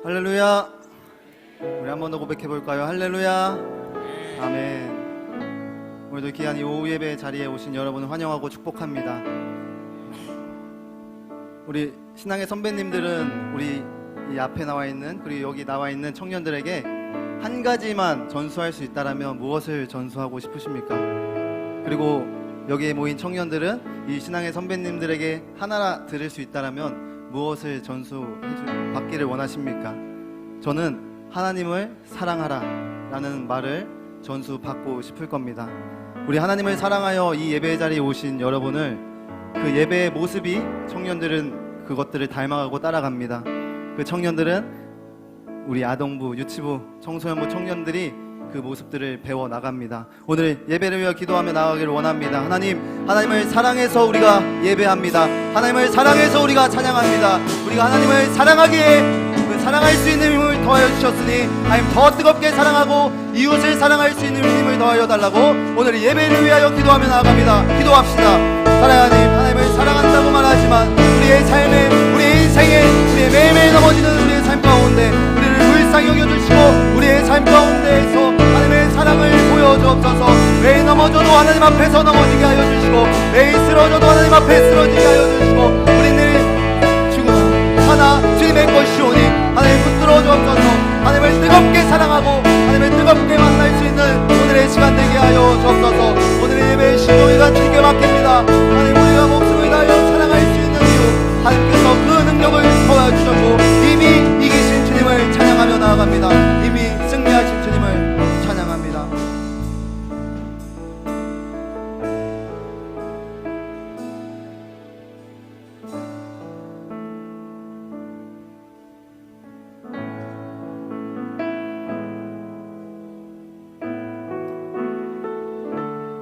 할렐루야. 우리 한 번 더 고백해 볼까요? 할렐루야. 아멘. 오늘도 귀한 이 오후 예배 자리에 오신 여러분을 환영하고 축복합니다. 우리 신앙의 선배님들은 우리 이 앞에 나와 있는, 그리고 여기 나와 있는 청년들에게 한 가지만 전수할 수 있다라면 무엇을 전수하고 싶으십니까? 그리고 여기에 모인 청년들은 이 신앙의 선배님들에게 하나 들을 수 있다라면 무엇을 받기를 원하십니까? 저는 하나님을 사랑하라 라는 말을 전수받고 싶을 겁니다. 우리 하나님을 사랑하여 이 예배 자리에 오신 여러분을, 그 예배의 모습이 청년들은 그것들을 닮아가고 따라갑니다. 그 청년들은 우리 아동부, 유치부, 청소년부 청년들이 그 모습들을 배워 나갑니다. 오늘 예배를 위해 기도하며 나아가기를 원합니다. 하나님을 사랑해서 우리가 예배합니다. 하나님을 사랑해서 우리가 찬양합니다. 우리가 하나님을 사랑하기에 사랑할 수 있는 힘을 더하여 주셨으니 하나님 더 뜨겁게 사랑하고 이웃을 사랑할 수 있는 힘을 더하여 달라고 오늘 예배를 위하여 기도하며 나아갑니다. 기도합시다. 사랑하는 하나님을 사랑한다고 말하지만 우리의 삶에, 우리의 인생에, 우리의 매일매일 넘어지는 우리의 삶 가운데 우리를 불쌍히 여겨주시고 우리의 삶 가운데에서 하나님의 사랑을 보여주옵소서. 매일 넘어져도 하나님 앞에서 넘어지게 하여 주시고, 매일 쓰러져도 하나님 앞에 쓰러지게 하여 주시고, 우리는 지금 하나 주님의 것이오니 하나님 붙들어 주옵소서. 하나님을 뜨겁게 사랑하고 하나님을 뜨겁게 만날 수 있는 오늘의 시간 되게 하여 주옵소서. 오늘의 예배의 신호위가 주님께 맡깁니다. 하나님, 우리가 목숨을 다하여 사랑할 수 있는 이유, 하나님께서 그 능력을 도와주셨고 이미 이기신 주님을 찬양하며 나아갑니다. 이미 승리하신 주님을 찬양합니다.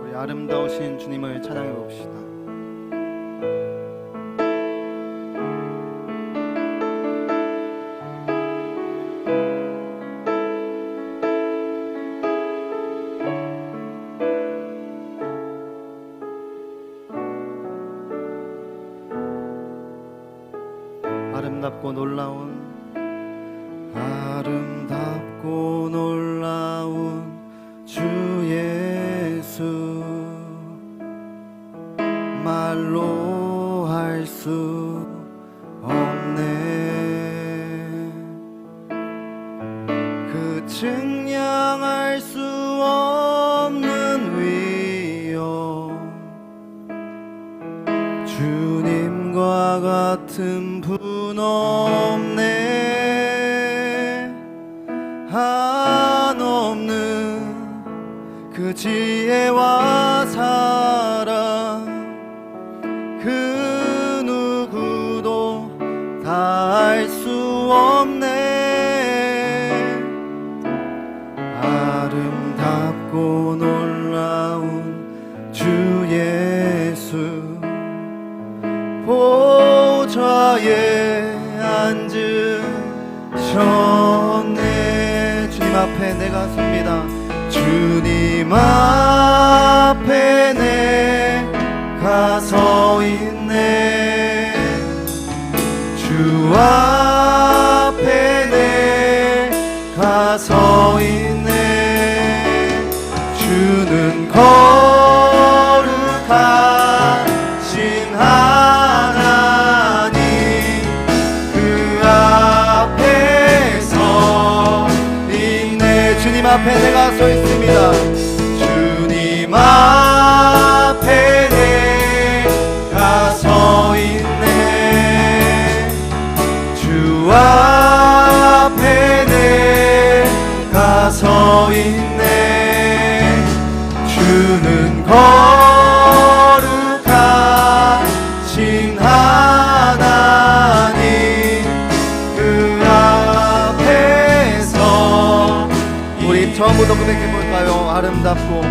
우리 아름다우신 주님을 찬양해 봅시다. 아름답고 놀라운 주 예수, 말로 할 수 없네. 그 측량할 수 없는 위엄, 주님과 같은 분 없네. 한없는 그 지혜와 사랑, 그 누구도 다할 수 없네. 아름답고 놀라운 주 예수, 보좌에 앉으셨네. 주님 앞에 내가 섭니다. 주님 앞에 내가 서 있네. 주 앞에 내가 서 있네. 주는 거룩하신 하나님, 그 앞에서 있네. 주님 앞에 내가 서 있습니다. 주님 앞에 내가 서 있네. 주 앞에 내가 서 있네. 주는 거룩하신 하나님, 그 앞에서 우리 처음부터 고백해 볼까요? 아름답고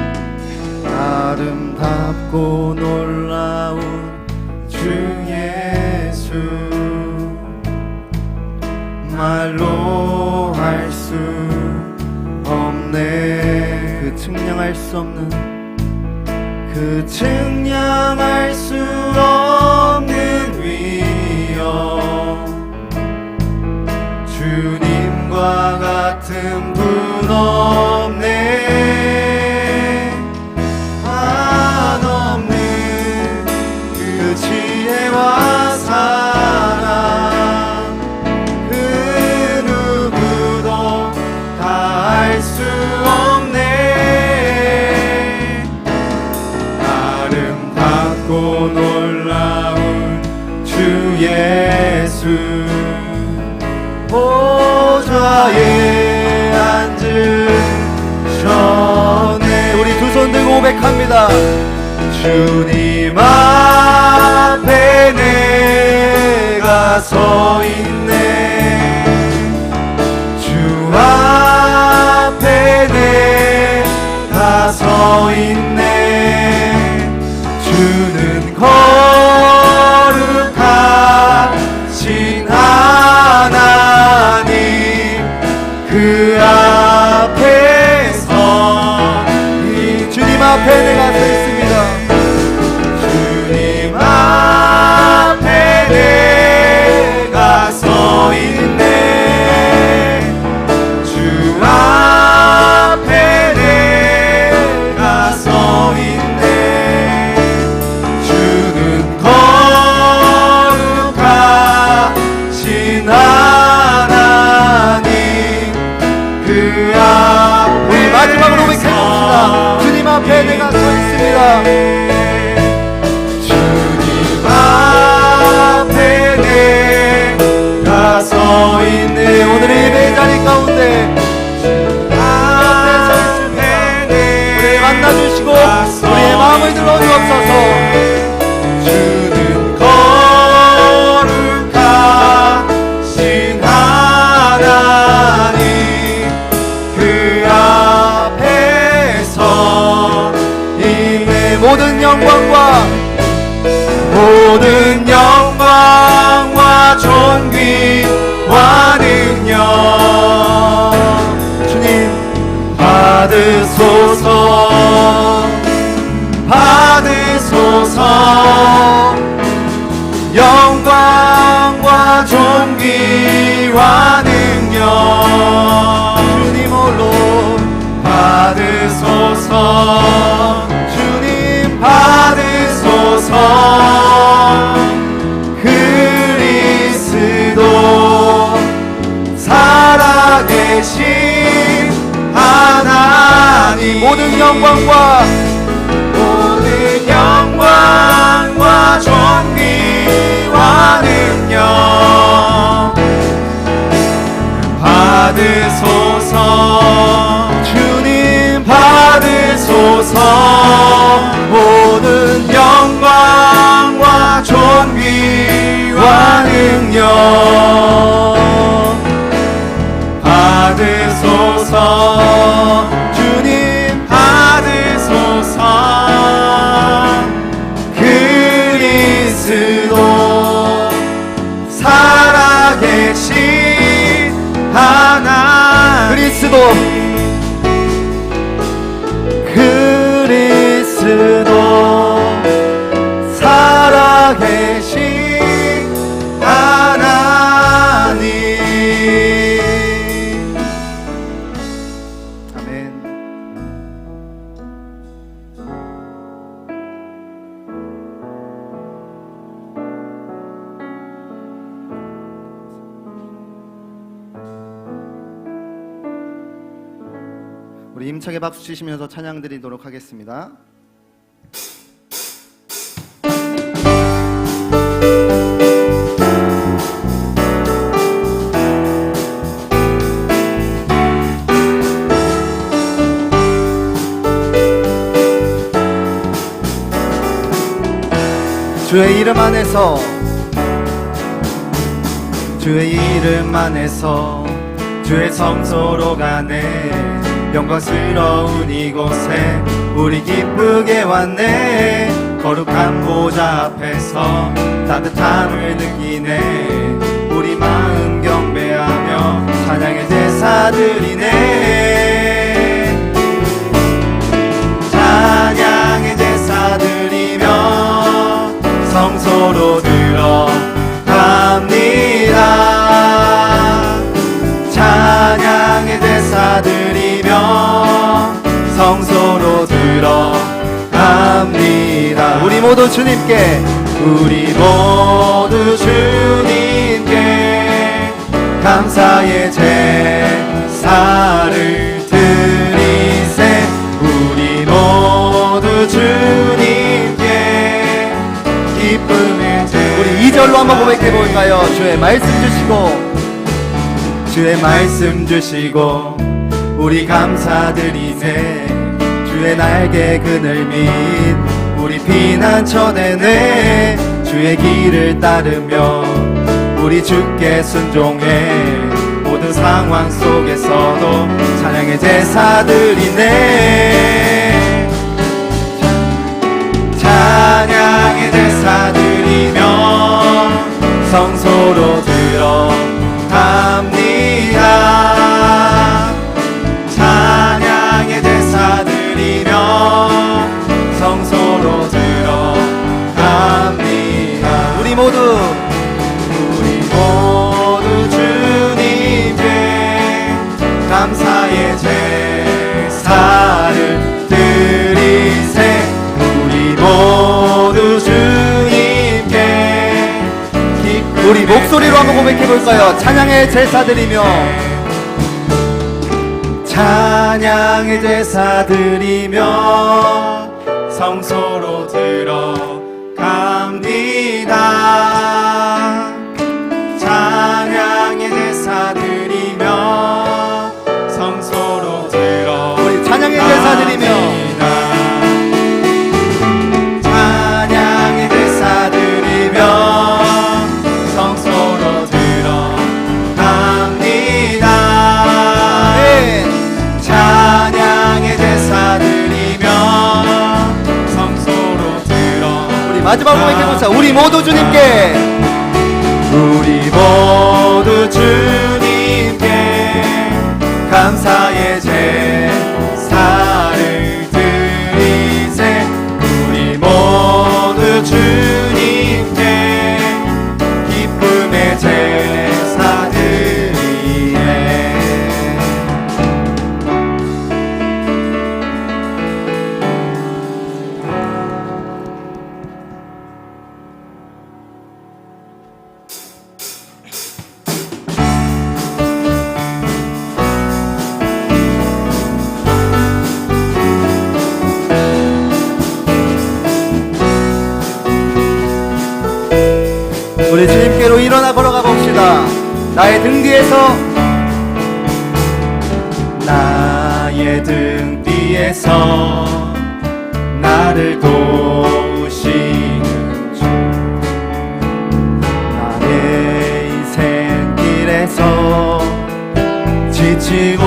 놀라운 주 예수, 말로 할 수 없네. 그 측량할 수 없는, 그 측량할 수 없는 위엄, 주님 예수 보좌에 앉으셨네. 우리 두 손 들고 고백합니다. 주님 앞에 내가 서 있네. 주 앞에 내가 서 있네. 주는 거룩하신 하나님 그 앞에서 이 주님 앞에 내가 서 있습니다. 주님 앞에 내가 서 있네. 주 앞에 내가 서 있네. 주는 거룩하신 하나님 그 앞에 우리 마지막으로 고백해봅시다. 주님 앞에 내가 서 있습니다. 주님 앞에 내가 서 있네. 오늘의 예배 자리 가운데 앞에 서 있습니다. 우리를 만나주시고 우리의 마음을 들어주옵소서. 주는 거룩하신 하나님 그 앞에서 이내 모든 영광과 존귀와 능력 주님 받으소서. 영광과 존귀와 능력 주님 홀로 받으소서. 주님 받으소서. 그리스도 살아계신 하나님 모든 영광과 존귀와 능력 받으소서. 주님 받으소서. 모든 영광과 존귀와 능력 받으소서. 주님 받으소서. 그리스도 살아계신 하나님 그리스도 살아계신 하나님. 아멘. 우리 힘차게 박수 치시면서 찬양 드리도록 하겠습니다. 주의 이름 안에서 주의 성소로 가네. 영광스러운 이곳에 우리 기쁘게 왔네. 거룩한 보좌 앞에서 따뜻함을 느끼네. 우리 마음 경배하며 찬양의 제사 드리네. 찬양의 제사 드리며 성소로 들어갑니다. 찬양의 제사 드리며 성소로 들어갑니다. 우리 모두 주님께 감사의 제사를 드리세. 우리 모두 주님께 기쁨의 제사 우리 2절로 한번 고백해 볼까요? 주의 말씀 주시고, 주의 말씀 주시고 우리 감사드리네. 주의 날개 그늘 밑 우리 피난처 되네. 주의 길을 따르며 우리 주께 순종해. 모든 상황 속에서도 찬양의 제사 드리네. 찬양의 제사 드리며 성소로 들어갑니다. 찬양의 제사 드리며 성소로 들어갑니다. 우리 모두 주님께 감사의 제사를 드리세. 우리 모두 주님께 우리 목소리로 한번 고백해 볼까요? 찬양의 제사 드리며, 찬양의 제사 드리며 성소로 들어갑니다. 찬양의 제사 드리며 성소로 들어갑니다. 우리 찬양의 제사 드리며, 찬양의 제사 드리며 성소로 들어갑니다. 네. 찬양의 제사 드리며 성소로 들어. 우리 마지막으로 고백해보자. 우리 모두 주님께, 우리 모두 주님께 감사의 제사를 드리세. 우리 모두 주님께 기쁨의 제사 드리네. 우리 주님께로 일어나 걸어가 봅시다. 나의 등 뒤에서, 나의 등 뒤에서 나를 도우시는 주, 나의 인생 길에서 지치고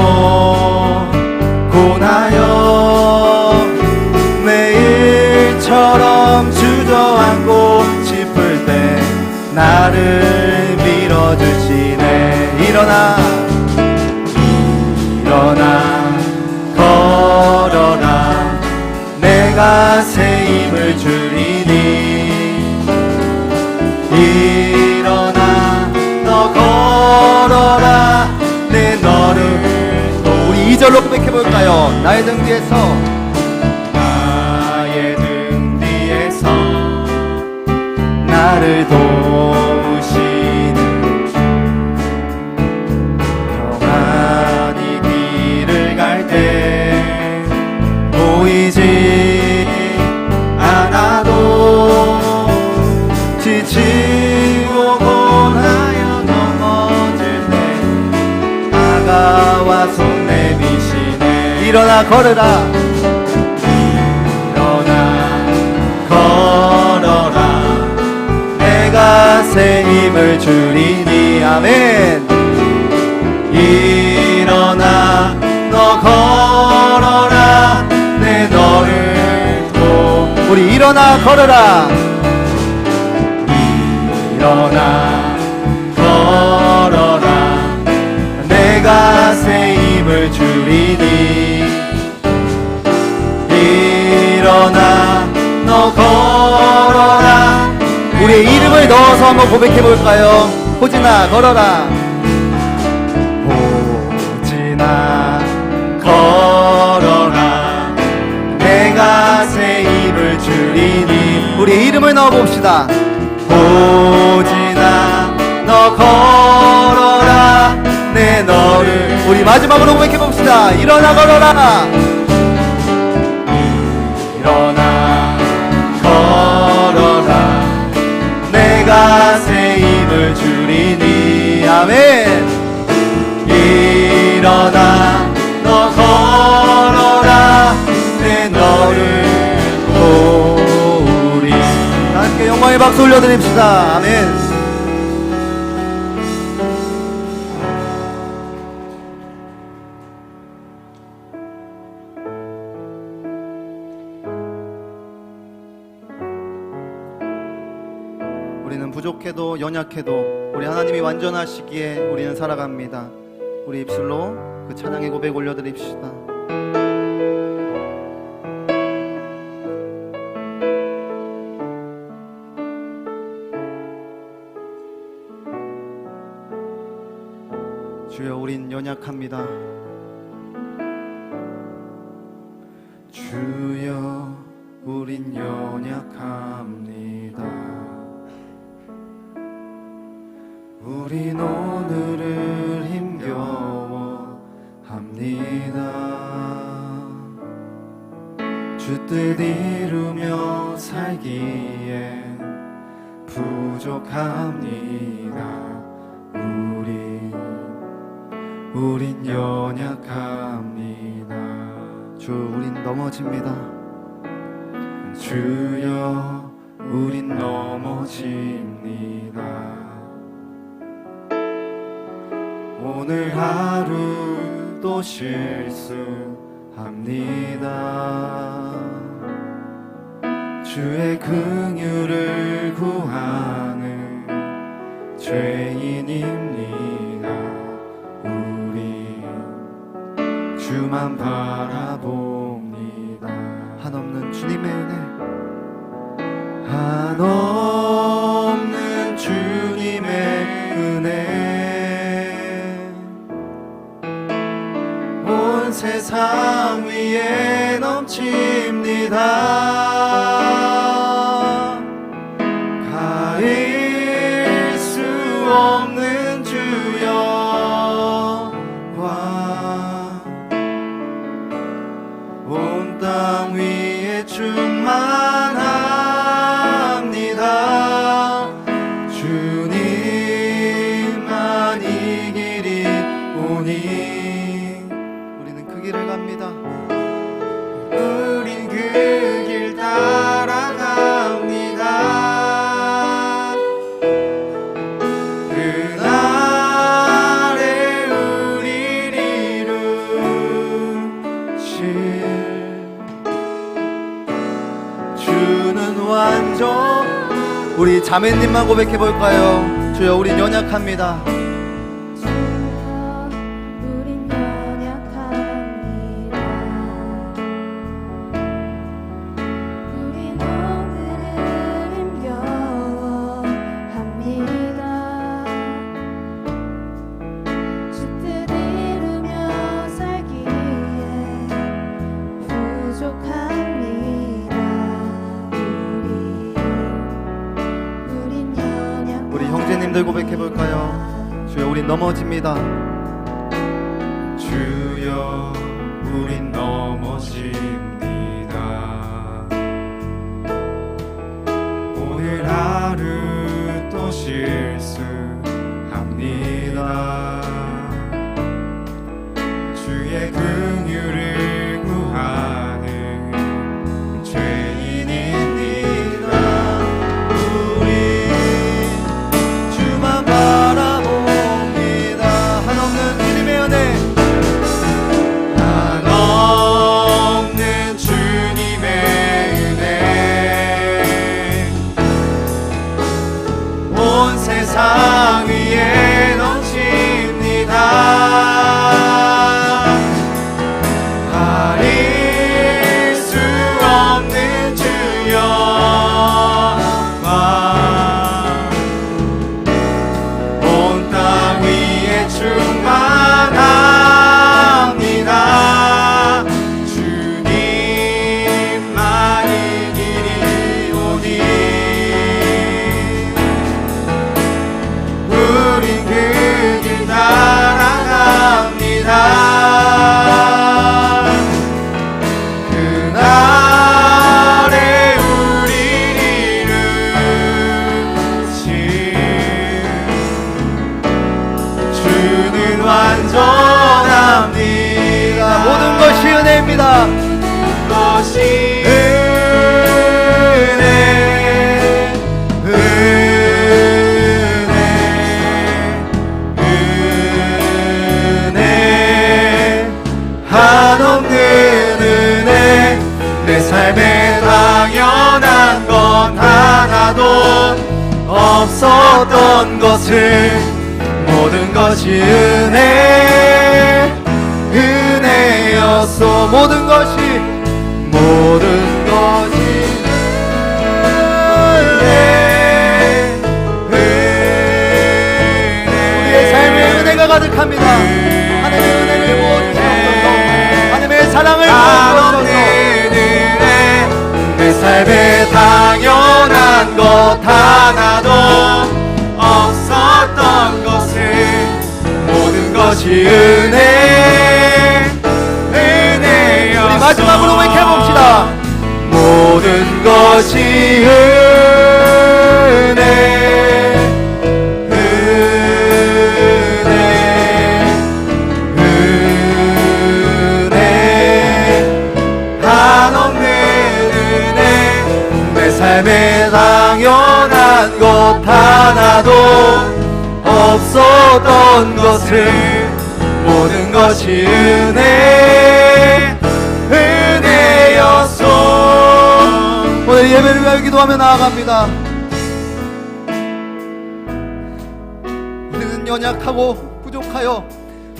고나여 매일처럼 주저앉고 싶을 때 나를 밀어주시네. 일어나 걸어라. 내가 새 힘을 주리니. 일어나 너 걸어라. 내 너를 또. 우리 2절로 고백해볼까요? 나의 등 뒤에서, 나의 등 뒤에서 나를 도우시는 주, 평안히 길을 갈 때 보이지 않아도 지치고 고나여 넘어질 때 다가와 손 내미시네. 일어나 걸으라. 내가 새 힘을 주리니. 아멘. 일어나 너 걸어라. 내 너를 도. 우리 일어나 걸어라. 일어나 걸어라. 내가 새 힘을 주리니. 일어나 너 걸어라. 우리의 이름을 넣어서 한번 고백해볼까요? 호진아 걸어라. 호진아 걸어라. 내가 새 힘을 주리니. 우리의 이름을 넣어봅시다. 호진아 너 걸어라. 내 너를. 우리 마지막으로 고백해봅시다. 일어나 걸어라. 일어나 걸어라. 내가 내가 새 힘을 주리니. 아멘. 일어나 너 걸어라 내 너를 도우리. 함께 영광의 박수 올려드립시다. 아멘. 우리는 부족해도 연약해도 우리 하나님이 완전하시기에 우리는 살아갑니다. 우리 입술로 그 찬양의 고백 올려드립시다. 주여 우린 연약합니다. 주여 우린 연약합니다. 우린 오늘을 힘겨워 합니다. 주 뜻 이루며 살기에 부족합니다. 우린 연약합니다. 주 우린 넘어집니다. 주여 우린 넘어집니다. 오늘 하루 또 실수합니다. 주의 긍휼을 구하는 죄인입니다. 우리 주만 바라봅니다. 한없는 주님의 은혜, 한없는 주님의 은혜, 온 세상 위에 넘칩니다. 가릴 수 없는 주여 온 땅 위에 충만합니다. 주님만 이 길이 오니. 우리는 그 길을 갑니다. 우린 그 길 따라갑니다. 그날에 우릴 이루실 주는 완전. 우리 자매님만 고백해볼까요? 주여 우린 연약합니다. 우린 연약합니다. 우린 오늘을 힘겨워 합니다. 주 뜻 이루며 살기에 부족합니다. 우린 연약합니다. 우리 형제님들 고백해볼까요? 주여 우린 넘어집니다. 주여 우린 넘어집니다. 오늘 하루 또 실수합니다. 주의 긍휼을 구하는 죄인입니다. 우리 주만 바라봅니다. 한없는 주님의 은혜, 한없는 주님의 은혜, 온 세상 위에 넘칩니다. 가릴 수 없는 주여 온 땅 위에 충만합니다. 주님만 이 길이 오니. 겸손합니다. 모든 것이 은혜입니다. 것이 은혜, 한없는 은혜. 내 삶에 당연한 건 하나도 없었던 것을 모든 것이 은혜였소. 모든 것이 은혜. 우리의 삶에 은혜가 가득합니다. 하나님의 은혜를 부어주시옵소서. 하나님의 사랑을 부어주옵소서. 내 삶에 당연한 것 하나도 없었던 것을 모든 것이 은혜였소. 우리 마지막으로 외쳐봅시다. 모든 것이 한없는 은혜. 내 삶에 당연한 것 하나도 없었던 것을 모든 것이 은혜였소. 오늘 예배를 위하여 기도하며 나아갑니다. 우리는 연약하고 부족하여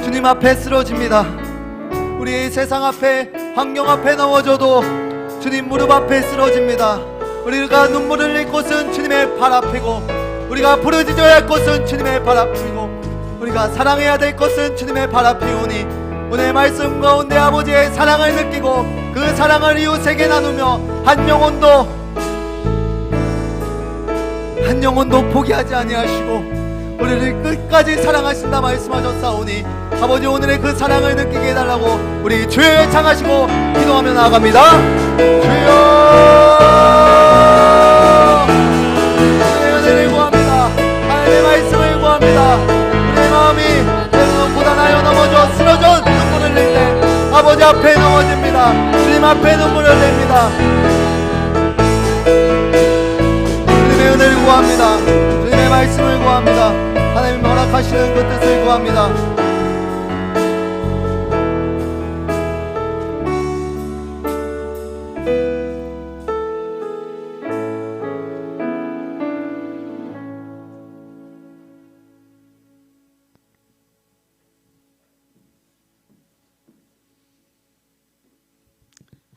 주님 앞에 쓰러집니다. 우리 세상 앞에 환경 앞에 넘어져도 주님 무릎 앞에 쓰러집니다. 우리가 눈물을 흘릴 곳은 주님의 발 앞이고, 우리가 부르짖어야 할 것은 주님의 발 앞이고, 우리가 사랑해야 될 것은 주님의 발 앞이오니 오늘 말씀 가운데 아버지의 사랑을 느끼고 그 사랑을 이웃에게 나누며 한 영혼도 포기하지 아니하시고 우리를 끝까지 사랑하신다 말씀하셨사오니 아버지 오늘의 그 사랑을 느끼게 해달라고 우리 주여 창하시고 기도하며 나아갑니다. 주여 하나님의 은혜를 구합니다. 하나님의 말씀을 구합니다. 우리의 마음이 때로는 고단하여 넘어져 쓰러져 눈물을 흘릴 때 아버지 앞에 넘어집니다. 주님 앞에 눈물을 흘립니다. 주님의 은혜를 구합니다. 주님의 말씀을 구합니다. 하나님 허락하시는 그 뜻을 구합니다.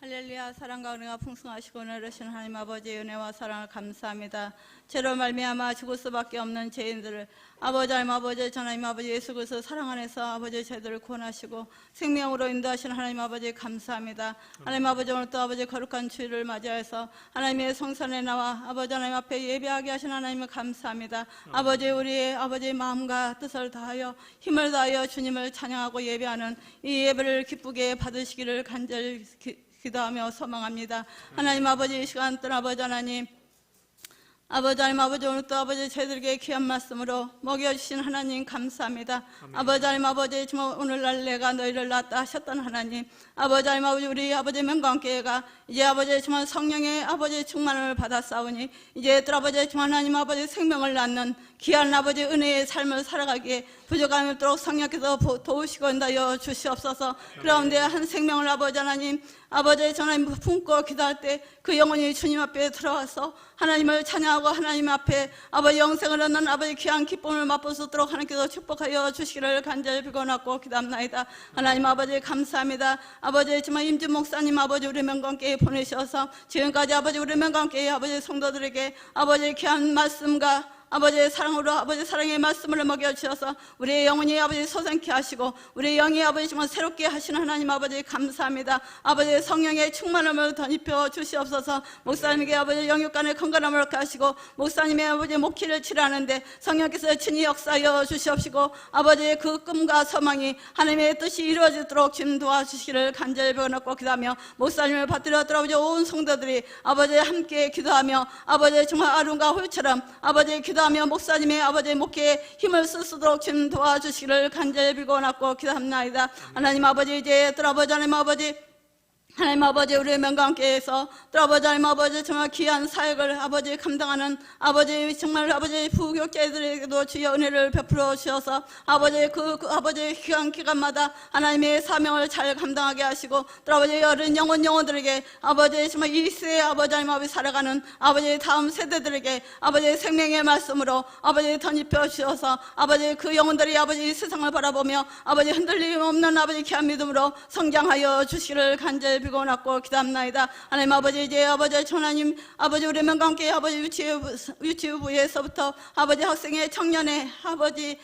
할렐루야. 사랑과 은혜가 풍성하시고 은혜로우신 하나님 아버지의 은혜와 사랑을 감사합니다. 죄로 말미암아 죽을 수밖에 없는 죄인들을 아버지 하나님 아버지 하나님 아버지 예수 그리스도 사랑 안에서 아버지의 죄들을 구원하시고 생명으로 인도하시는 하나님 아버지 감사합니다. 하나님 아버지 오늘 또 아버지 거룩한 주일을 맞이해서 하나님의 성산에 나와 아버지 하나님 앞에 예배하게 하신 하나님을 감사합니다. 아버지 우리의 아버지의 마음과 뜻을 다하여 힘을 다하여 주님을 찬양하고 예배하는 이 예배를 기쁘게 받으시기를 간절히 기도하며 소망합니다. 하나님 아버지 이 시간 또 아버지 하나님 아버지 하나님 아버지 오늘 또 아버지 저희들에게 귀한 말씀으로 먹여주신 하나님 감사합니다. 아버지 하나님 아버지 정말 오늘날 내가 너희를 낳았다 하셨던 하나님 아버지 하나님 아버지 우리 아버지 명광교회가 이제 아버지 정말 성령의 아버지 충만을 받았사오니 이제 또 아버지 정말 하나님 아버지 생명을 낳는 귀한 아버지 은혜의 삶을 살아가기에 부족함이 없도록 성령께서 도우시고 인도하여 주시옵소서. 그런데 한 생명을 아버지 하나님 아버지 전하님 품고 기도할 때 그 영혼이 주님 앞에 들어와서 하나님을 찬양하고 하나님 앞에 아버지 영생을 얻는 아버지 귀한 기쁨을 맛볼 수 있도록 하나님께서 축복하여 주시기를 간절히 비고났고 기도합나이다. 하나님 아버지 감사합니다. 아버지 정말 임진 목사님 아버지 우리 명광교회 보내셔서 지금까지 아버지 우리 명광교회 아버지 성도들에게 아버지 귀한 말씀과 아버지의 사랑으로 아버지 사랑의 말씀을 먹여주셔서 우리의 영혼이 아버지 소생케 하시고 우리의 영이 아버지 정말 새롭게 하시는 하나님 아버지 감사합니다. 아버지 성령의 충만함을 덧입혀 주시옵소서. 목사님에게 아버지 영육간의 건강함을 하시고 목사님의 아버지 목회를 치르하는데 성령께서 친히 역사하여 주시옵시고 아버지의 그 꿈과 소망이 하나님의 뜻이 이루어지도록 주님 도와주시기를 간절히 배워놓고 기도하며 목사님을 받들어 아버지 온 성도들이 아버지 함께 기도하며 아버지 정말 아름과 홀처럼 아버지 기도 기도하며 목사님의 아버지 목회에 힘을 쓸 수 있도록 주님 도와주시기를 간절히 빌고나고 기도합나이다. 하나님 아버지, 이제 또 아버지, 하나님 아버지, 하나님 아버지, 우리의 명강교회에서 또 아버지, 하나님 아버지, 정말 귀한 사역을 아버지 감당하는 아버지, 정말 아버지 부교육자들에게도 주여 은혜를 베풀어 주셔서 아버지 아버지 귀한 기간마다 하나님의 사명을 잘 감당하게 하시고 또 아버지 어린 영혼들에게 아버지 정말 이 세에 아버지, 하나님 아버지 살아가는 아버지 다음 세대들에게 아버지 생명의 말씀으로 아버지 덧입혀 주셔서 아버지 그 영혼들이 아버지 세상을 바라보며 아버지 흔들림 없는 아버지 귀한 믿음으로 성장하여 주시기를 간절히 비고났고 기도합나이다. 하나님 아버지, 이제 아버지 하나님 아버지 우리 명강교회 아버지 유치부에서부터 아버지 학생의 청년의 아버지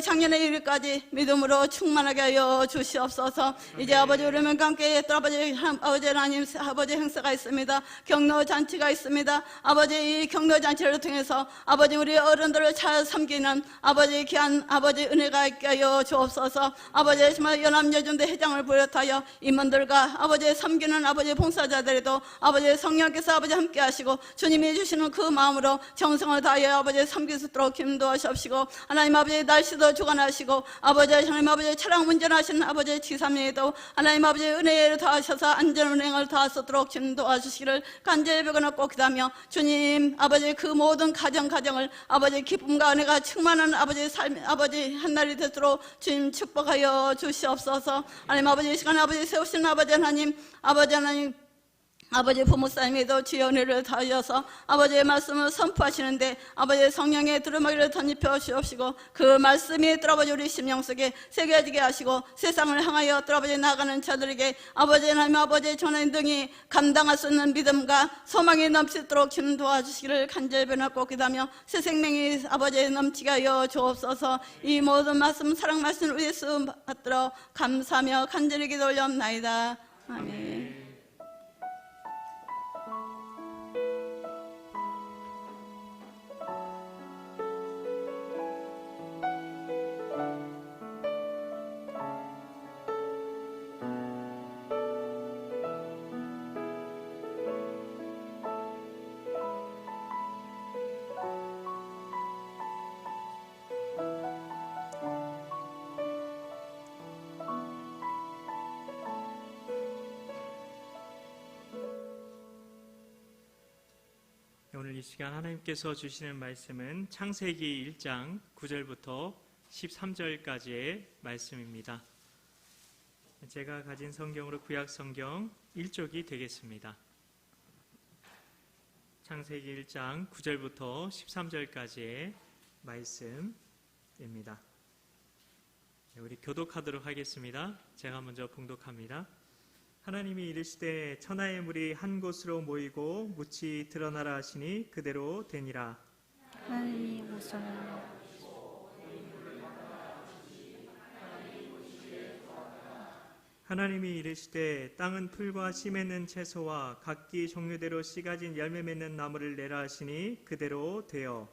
작년의 일까지 믿음으로 충만하게 하여 주시옵소서. 이제 아버지 우리 명강교회에 또 아버지 하나님 아버지 행사가 있습니다. 경로잔치가 있습니다. 아버지 이 경로잔치를 통해서 아버지 우리 어른들을 잘 섬기는 아버지 귀한 아버지 은혜가 있게 하여 주옵소서. 아버지 정말 연합여중대 회장을 비롯하여 임원들과 아버지 섬기는 아버지 봉사자들에도 아버지 성령께서 아버지 함께 하시고 주님이 주시는 그 마음으로 정성을 다하여 아버지 섬길 수 있도록 인도하시옵시고 하나님 아버지 날씨도 주관하시고 아버지 하나님 아버지 차량 운전하시는 아버지 지사님에도 하나님 아버지 은혜를 더하셔서 안전운행을 더할 수 있도록 주님 도와주시기를 간절히 비고나고 기도하며 주님 아버지 그 모든 가정을 아버지 기쁨과 은혜가 충만한 아버지 삶 아버지 한날이 되도록 주님 축복하여 주시옵소서. 하나님 아버지 이 시간 아버지 세우신 아버지 하나님 아버지 부모님에도 주의 은혜를 다하셔서 아버지의 말씀을 선포하시는데 아버지의 성령의 두루마기를 덧입혀 주옵시고 그 말씀이 아버지 우리 심령 속에 새겨지게 하시고 세상을 향하여 아버지 나아가는 자들에게 아버지 하나님 아버지의 전하인 등이 감당할 수 있는 믿음과 소망이 넘치도록 주님 도와주시기를 간절히 변하고 기도하며 새 생명이 아버지 넘치게 하여 주옵소서. 이 모든 말씀 사랑 말씀 우리 예수 받들어 감사하며 간절히 기도 올려옵나이다. 아멘. 오늘 이 시간 하나님께서 주시는 말씀은 창세기 1장 9절부터 13절까지의 말씀입니다. 제가 가진 성경으로 구약 성경 1쪽이 되겠습니다. 창세기 1장 9절부터 13절까지의 말씀입니다. 우리 교독하도록 하겠습니다. 제가 먼저 봉독합니다. 하나님이 이르시되 천하의 물이 한 곳으로 모이고 묻이 드러나라 하시니 그대로 되니라. 하나님이 우선을 하나님이 이르시되 땅은 풀과 씨 맺는 채소와 각기 종류대로 씨 가진 열매 맺는 나무를 내라 하시니 그대로 되어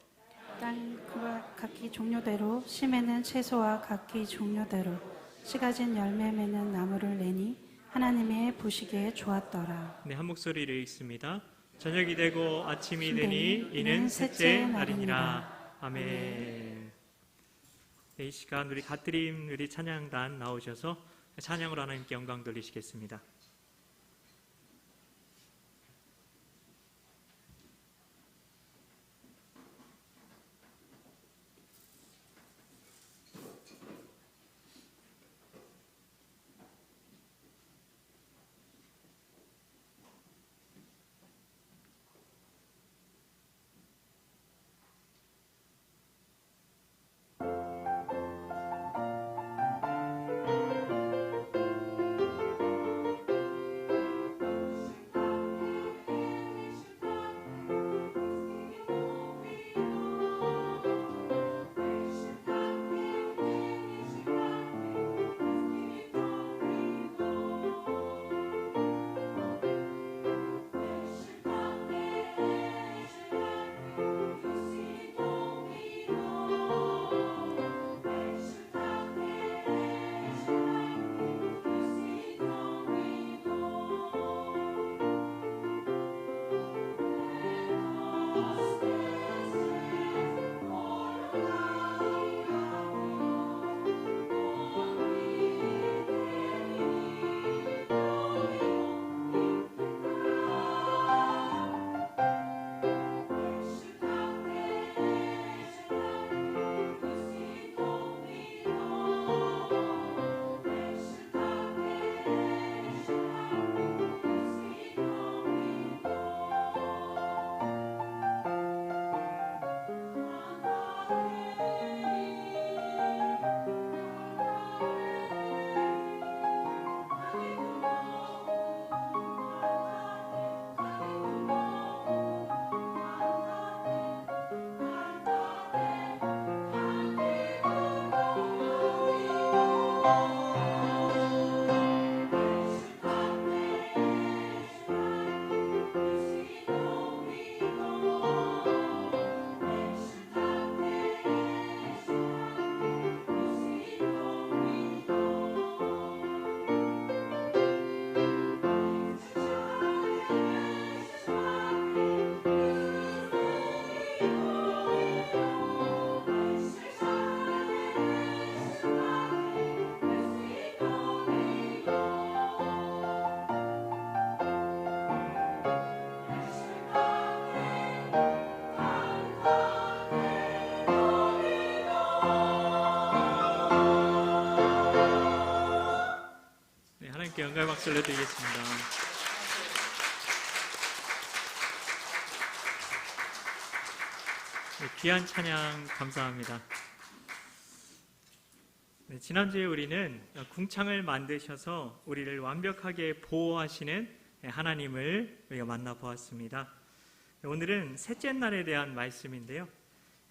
땅과 각기 종류대로 씨 맺는 채소와 각기 종류대로 씨 가진 열매 맺는 나무를 내니 하나님의 보시기에 좋았더라. 네, 한 목소리로 읽습니다. 저녁이 되고 아침이 되니 이는 셋째 날이니라. 아멘. 네, 이 시간 우리 갓드림 우리 찬양단 나오셔서 찬양으로 하나님께 영광 돌리시겠습니다. 박수 올려드리겠습니다. 네, 귀한 찬양 감사합니다. 네, 지난주에 우리는 궁창을 만드셔서 우리를 완벽하게 보호하시는 하나님을 우리가 만나보았습니다. 오늘은 셋째 날에 대한 말씀인데요.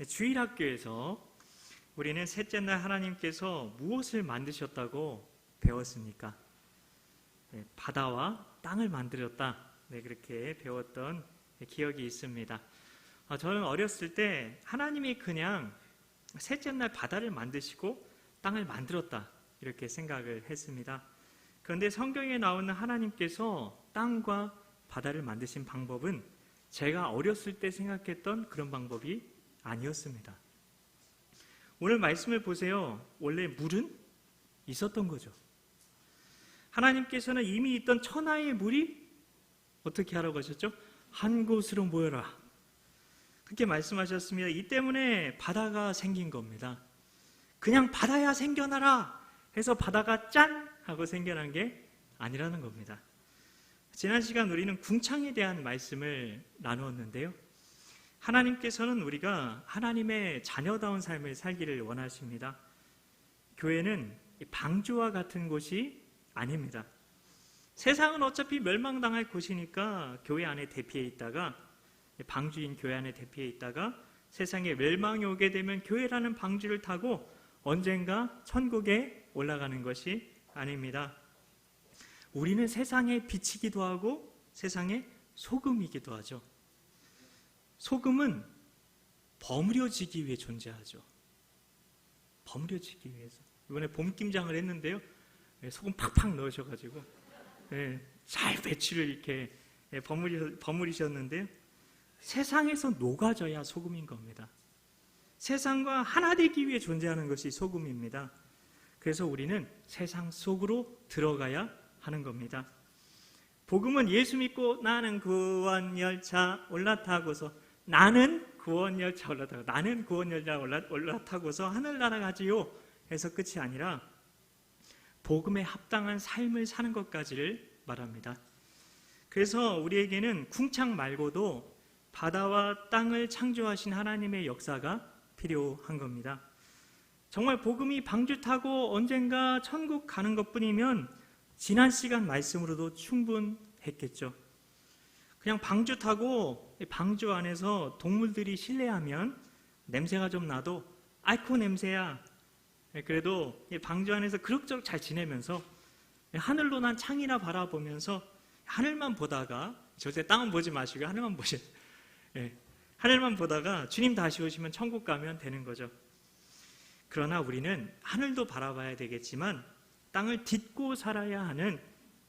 주일학교에서 우리는 셋째 날 하나님께서 무엇을 만드셨다고 배웠습니까? 바다와 땅을 만들었다. 그렇게 배웠던 기억이 있습니다. 저는 어렸을 때 하나님이 그냥 셋째 날 바다를 만드시고 땅을 만들었다 이렇게 생각을 했습니다. 그런데 성경에 나오는 하나님께서 땅과 바다를 만드신 방법은 제가 어렸을 때 생각했던 그런 방법이 아니었습니다. 오늘 말씀을 보세요. 원래 물은 있었던 거죠. 하나님께서는 이미 있던 천하의 물이 어떻게 하라고 하셨죠? 한 곳으로 모여라. 그렇게 말씀하셨습니다. 이 때문에 바다가 생긴 겁니다. 그냥 바다야 생겨나라 해서 바다가 짠 하고 생겨난 게 아니라는 겁니다. 지난 시간 우리는 궁창에 대한 말씀을 나누었는데요. 하나님께서는 우리가 하나님의 자녀다운 삶을 살기를 원하십니다. 교회는 방주와 같은 곳이 아닙니다. 세상은 어차피 멸망당할 곳이니까 교회 안에 대피해 있다가 방주인 교회 안에 대피해 있다가 세상에 멸망이 오게 되면 교회라는 방주를 타고 언젠가 천국에 올라가는 것이 아닙니다. 우리는 세상의 빛이기도 하고 세상의 소금이기도 하죠. 소금은 버무려지기 위해 존재하죠. 버무려지기 위해서. 이번에 봄김장을 했는데요. 소금 팍팍 넣으셔가지고 잘 배추를 이렇게 버무리셨는데요. 세상에서 녹아져야 소금인 겁니다. 세상과 하나 되기 위해 존재하는 것이 소금입니다. 그래서 우리는 세상 속으로 들어가야 하는 겁니다. 복음은 예수 믿고 나는 구원열차 올라타고서 나는 구원열차 올라타고서 하늘나라 가지요 해서 끝이 아니라 복음에 합당한 삶을 사는 것까지를 말합니다. 그래서 우리에게는 궁창 말고도 바다와 땅을 창조하신 하나님의 역사가 필요한 겁니다. 정말 복음이 방주 타고 언젠가 천국 가는 것뿐이면 지난 시간 말씀으로도 충분했겠죠. 그냥 방주 타고 방주 안에서 동물들이 실내하면 냄새가 좀 나도 아이코 냄새야. 그래도 방주 안에서 그럭저럭 잘 지내면서 하늘로 난 창이나 바라보면서 하늘만 보다가 절대 땅은 보지 마시고 하늘만 보세요. 하늘만 보다가 주님 다시 오시면 천국 가면 되는 거죠. 그러나 우리는 하늘도 바라봐야 되겠지만 땅을 딛고 살아야 하는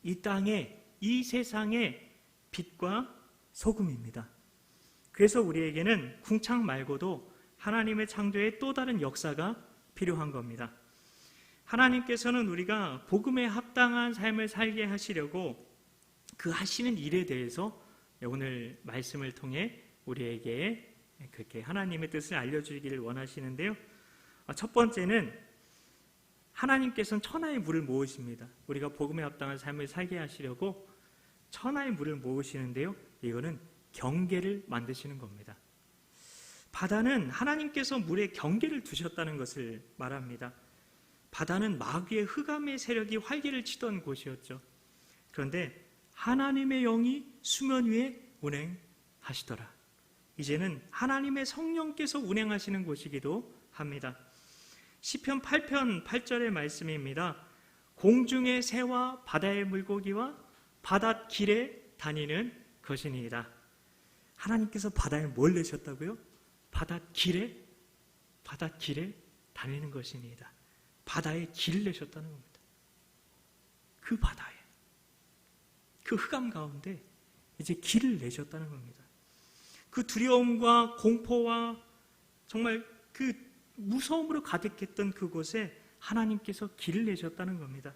이 땅의, 이 세상의 빛과 소금입니다. 그래서 우리에게는 궁창 말고도 하나님의 창조의 또 다른 역사가 필요한 겁니다. 하나님께서는 우리가 복음에 합당한 삶을 살게 하시려고 그 하시는 일에 대해서 오늘 말씀을 통해 우리에게 그렇게 하나님의 뜻을 알려주기를 원하시는데요. 첫 번째는 하나님께서는 천하의 물을 모으십니다. 우리가 복음에 합당한 삶을 살게 하시려고 천하의 물을 모으시는데요. 이거는 경계를 만드시는 겁니다. 바다는 하나님께서 물에 경계를 두셨다는 것을 말합니다. 바다는 마귀의 흑암의 세력이 활개를 치던 곳이었죠. 그런데 하나님의 영이 수면 위에 운행하시더라. 이제는 하나님의 성령께서 운행하시는 곳이기도 합니다. 시편 8편 8절의 말씀입니다. 공중의 새와 바다의 물고기와 바닷길에 다니는 것이니이다. 하나님께서 바다에 뭘 내셨다고요? 바닷길에 다니는 것이니이다. 바다에 길을 내셨다는 겁니다. 그 바다에, 그 흑암 가운데 이제 길을 내셨다는 겁니다. 그 두려움과 공포와 정말 그 무서움으로 가득했던 그곳에 하나님께서 길을 내셨다는 겁니다.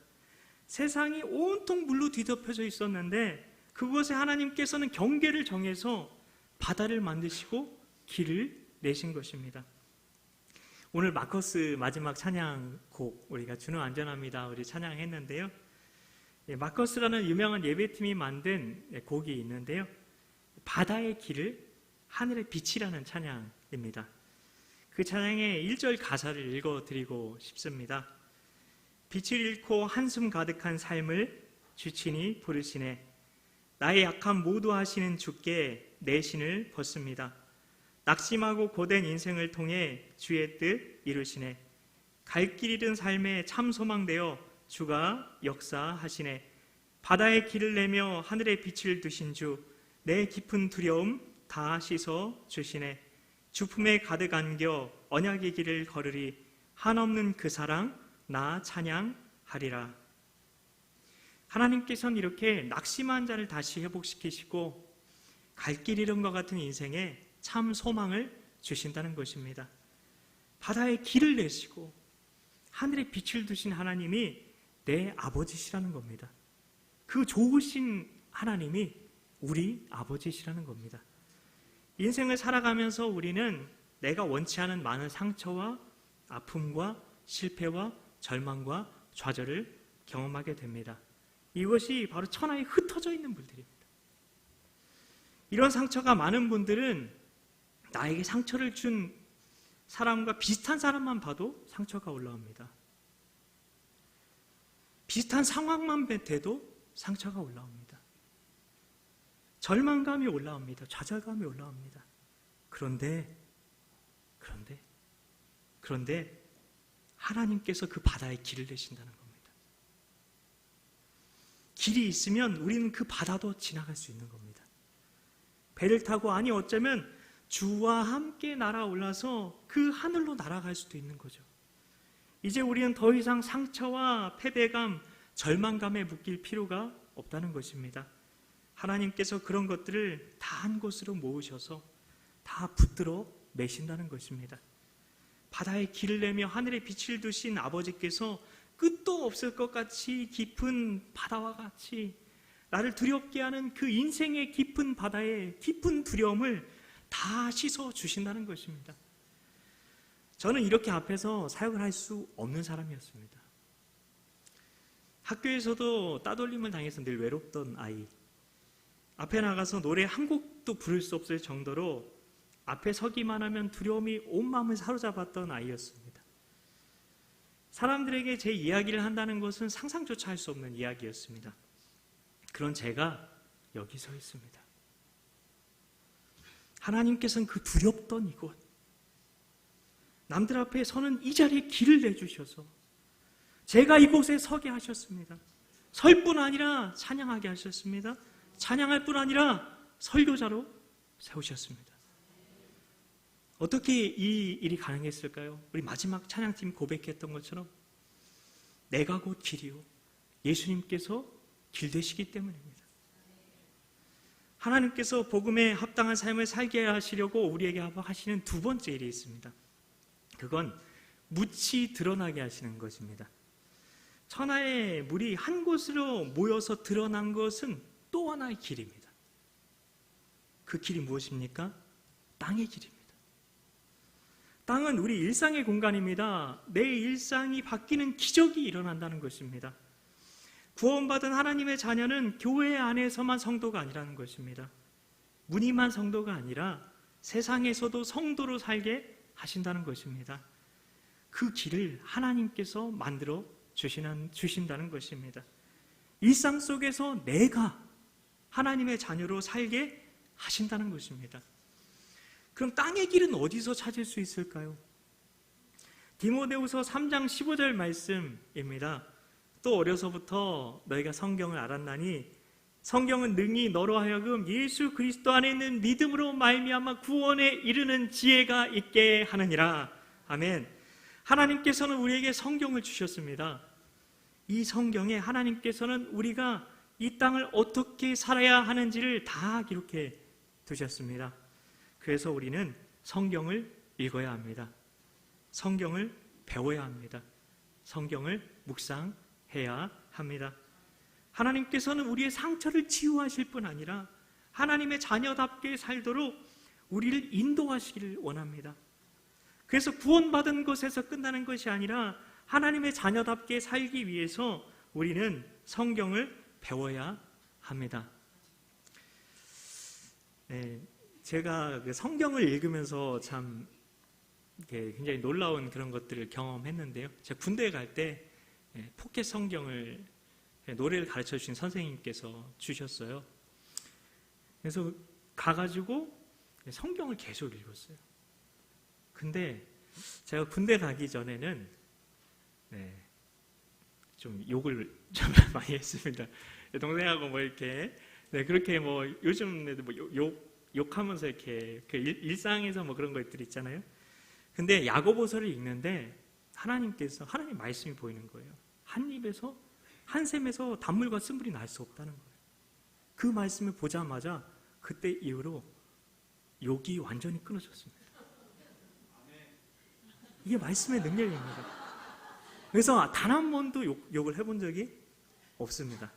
세상이 온통 물로 뒤덮여져 있었는데 그곳에 하나님께서는 경계를 정해서 바다를 만드시고 길을 내신 것입니다. 오늘 마커스 마지막 찬양곡 우리가 주는 안전합니다 우리 찬양했는데요. 마커스라는 유명한 예배팀이 만든 곡이 있는데요. 바다의 길을 하늘의 빛이라는 찬양입니다. 그 찬양의 1절 가사를 읽어드리고 싶습니다. 빛을 잃고 한숨 가득한 삶을 주친이 부르시네. 나의 약함 모두 하시는 주께 내 신을 벗습니다. 낙심하고 고된 인생을 통해 주의 뜻 이루시네. 갈 길 잃은 삶에 참 소망되어 주가 역사하시네. 바다의 길을 내며 하늘의 빛을 두신 주, 내 깊은 두려움 다 씻어 주시네. 주품에 가득 안겨 언약의 길을 걸으리. 한없는 그 사랑 나 찬양하리라. 하나님께서는 이렇게 낙심한 자를 다시 회복시키시고 갈 길 잃은 것 같은 인생에 참 소망을 주신다는 것입니다. 바다의 길을 내시고 하늘의 빛을 두신 하나님이 내 아버지시라는 겁니다. 그 좋으신 하나님이 우리 아버지시라는 겁니다. 인생을 살아가면서 우리는 내가 원치 않은 많은 상처와 아픔과 실패와 절망과 좌절을 경험하게 됩니다. 이것이 바로 천하에 흩어져 있는 분들입니다. 이런 상처가 많은 분들은 나에게 상처를 준 사람과 비슷한 사람만 봐도 상처가 올라옵니다. 비슷한 상황만 돼도 상처가 올라옵니다. 절망감이 올라옵니다. 좌절감이 올라옵니다. 그런데 하나님께서 그 바다에 길을 내신다는 겁니다. 길이 있으면 우리는 그 바다도 지나갈 수 있는 겁니다. 배를 타고 아니 어쩌면 주와 함께 날아올라서 그 하늘로 날아갈 수도 있는 거죠. 이제 우리는 더 이상 상처와 패배감, 절망감에 묶일 필요가 없다는 것입니다. 하나님께서 그런 것들을 다 한 곳으로 모으셔서 다 붙들어 매신다는 것입니다. 바다에 길을 내며 하늘에 빛을 두신 아버지께서 끝도 없을 것 같이 깊은 바다와 같이 나를 두렵게 하는 그 인생의 깊은 바다의 깊은 두려움을 다 씻어 주신다는 것입니다. 저는 이렇게 앞에서 사역을 할 수 없는 사람이었습니다. 학교에서도 따돌림을 당해서 늘 외롭던 아이, 앞에 나가서 노래 한 곡도 부를 수 없을 정도로 앞에 서기만 하면 두려움이 온 마음을 사로잡았던 아이였습니다. 사람들에게 제 이야기를 한다는 것은 상상조차 할 수 없는 이야기였습니다. 그런 제가 여기 서 있습니다. 하나님께서는 그 두렵던 이곳, 남들 앞에 서는 이 자리에 길을 내주셔서 제가 이곳에 서게 하셨습니다. 설 뿐 아니라 찬양하게 하셨습니다. 찬양할 뿐 아니라 설교자로 세우셨습니다. 어떻게 이 일이 가능했을까요? 우리 마지막 찬양팀 고백했던 것처럼 내가 곧 길이요 예수님께서 길 되시기 때문입니다. 하나님께서 복음에 합당한 삶을 살게 하시려고 우리에게 하시는 두 번째 일이 있습니다. 그건 묻이 드러나게 하시는 것입니다. 천하의 물이 한 곳으로 모여서 드러난 것은 또 하나의 길입니다. 그 길이 무엇입니까? 땅의 길입니다. 땅은 우리 일상의 공간입니다. 내 일상이 바뀌는 기적이 일어난다는 것입니다. 구원받은 하나님의 자녀는 교회 안에서만 성도가 아니라는 것입니다. 무늬만 성도가 아니라 세상에서도 성도로 살게 하신다는 것입니다. 그 길을 하나님께서 만들어 주신다는 것입니다. 일상 속에서 내가 하나님의 자녀로 살게 하신다는 것입니다. 그럼 땅의 길은 어디서 찾을 수 있을까요? 디모데후서 3장 15절 말씀입니다. 또 어려서부터 너희가 성경을 알았나니 성경은 능히 너로 하여금 예수 그리스도 안에 있는 믿음으로 말미암아 구원에 이르는 지혜가 있게 하느니라. 아멘. 하나님께서는 우리에게 성경을 주셨습니다. 이 성경에 하나님께서는 우리가 이 땅을 어떻게 살아야 하는지를 다 기록해 두셨습니다. 그래서 우리는 성경을 읽어야 합니다. 성경을 배워야 합니다. 성경을 묵상해야 합니다. 하나님께서는 우리의 상처를 치유하실 뿐 아니라 하나님의 자녀답게 살도록 우리를 인도하시기를 원합니다. 그래서 구원받은 것에서 끝나는 것이 아니라 하나님의 자녀답게 살기 위해서 우리는 성경을 배워야 합니다. 네, 제가 그 성경을 읽으면서 참 굉장히 놀라운 그런 것들을 경험했는데요. 제가 군대에 갈 때 포켓 성경을 노래를 가르쳐 주신 선생님께서 주셨어요. 그래서 가가지고 성경을 계속 읽었어요. 근데 제가 군대 가기 전에는 좀 욕을 좀 많이 했습니다. 동생하고 뭐 이렇게 그렇게 뭐 요즘 애들 뭐 욕하면서 이렇게 그 일상에서 뭐 그런 것들 있잖아요. 근데 야고보서를 읽는데 하나님 말씀이 보이는 거예요. 한 입에서 한 샘에서 단물과 쓴물이 날 수 없다는 거예요. 그 말씀을 보자마자 그때 이후로 욕이 완전히 끊어졌습니다. 이게 말씀의 능력입니다. 그래서 단 한 번도 욕을 해본 적이 없습니다.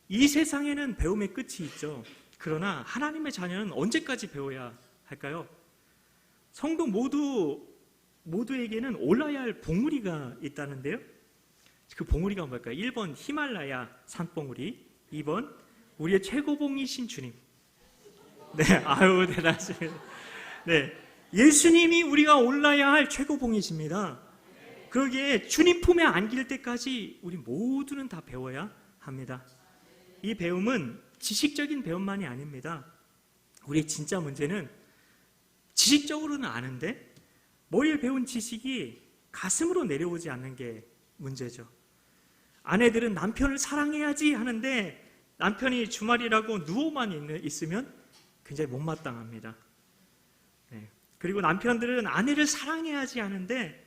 이 세상에는 배움의 끝이 있죠. 그러나 하나님의 자녀는 언제까지 배워야 할까요? 성도 모두에게는 올라야 할 봉우리가 있다는데요. 그 봉우리가 뭘까요? 1번 히말라야 산봉우리, 2번 우리의 최고봉이신 주님. 네, 아유 대단하십니다. 네, 예수님이 우리가 올라야 할 최고봉이십니다. 그러기에 주님 품에 안길 때까지 우리 모두는 다 배워야 합니다. 이 배움은 지식적인 배움만이 아닙니다. 우리의 진짜 문제는 지식적으로는 아는데 머리에 배운 지식이 가슴으로 내려오지 않는 게 문제죠. 아내들은 남편을 사랑해야지 하는데 남편이 주말이라고 누워만 있으면 굉장히 못마땅합니다. 그리고 남편들은 아내를 사랑해야지 하는데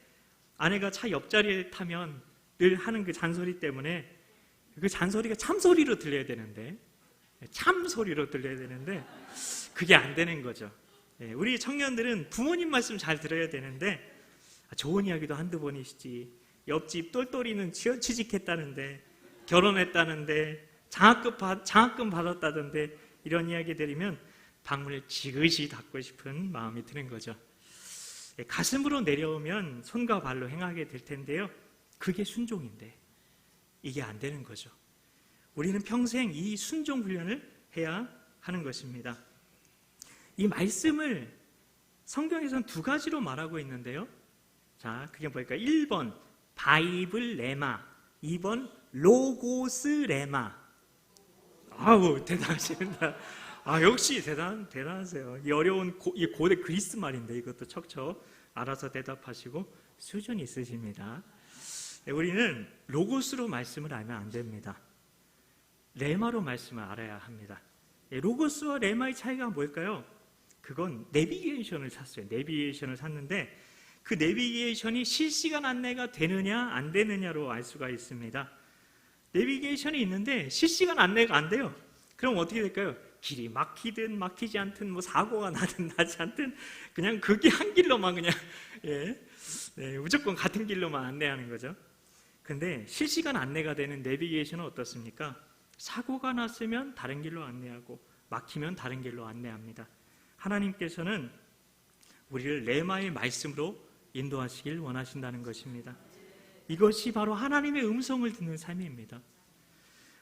아내가 차 옆자리에 타면 늘 하는 그 잔소리 때문에 그 잔소리가 참소리로 들려야 되는데 그게 안 되는 거죠. 우리 청년들은 부모님 말씀 잘 들어야 되는데 좋은 이야기도 한두 번이시지, 옆집 똘똘이는 취직했다는데, 결혼했다는데, 장학금 받았다던데 이런 이야기 들으면 방문을 지그시 닫고 싶은 마음이 드는 거죠. 가슴으로 내려오면 손과 발로 행하게 될 텐데요. 그게 순종인데 이게 안 되는 거죠. 우리는 평생 이 순종 훈련을 해야 하는 것입니다. 이 말씀을 성경에서는 두 가지로 말하고 있는데요. 자, 그게 뭘까요? 1번 바이블 레마, 2번 로고스 레마. 아우 대단하십니다. 역시 대단하세요. 이 어려운 이 고대 그리스 말인데 이것도 척척 알아서 대답하시고 수준이 있으십니다. 우리는 로고스로 말씀을 알면 안 됩니다. 레마로 말씀을 알아야 합니다. 로고스와 레마의 차이가 뭘까요? 그건 내비게이션을 샀어요. 내비게이션을 샀는데 그 내비게이션이 실시간 안내가 되느냐 안 되느냐로 알 수가 있습니다. 내비게이션이 있는데 실시간 안내가 안 돼요. 그럼 어떻게 될까요? 길이 막히든 막히지 않든 뭐 사고가 나든 나지 않든 그냥 그게 한 길로만 그냥 무조건 같은 길로만 안내하는 거죠. 근데 실시간 안내가 되는 내비게이션은 어떻습니까? 사고가 났으면 다른 길로 안내하고 막히면 다른 길로 안내합니다. 하나님께서는 우리를 레마의 말씀으로 인도하시길 원하신다는 것입니다. 이것이 바로 하나님의 음성을 듣는 삶입니다.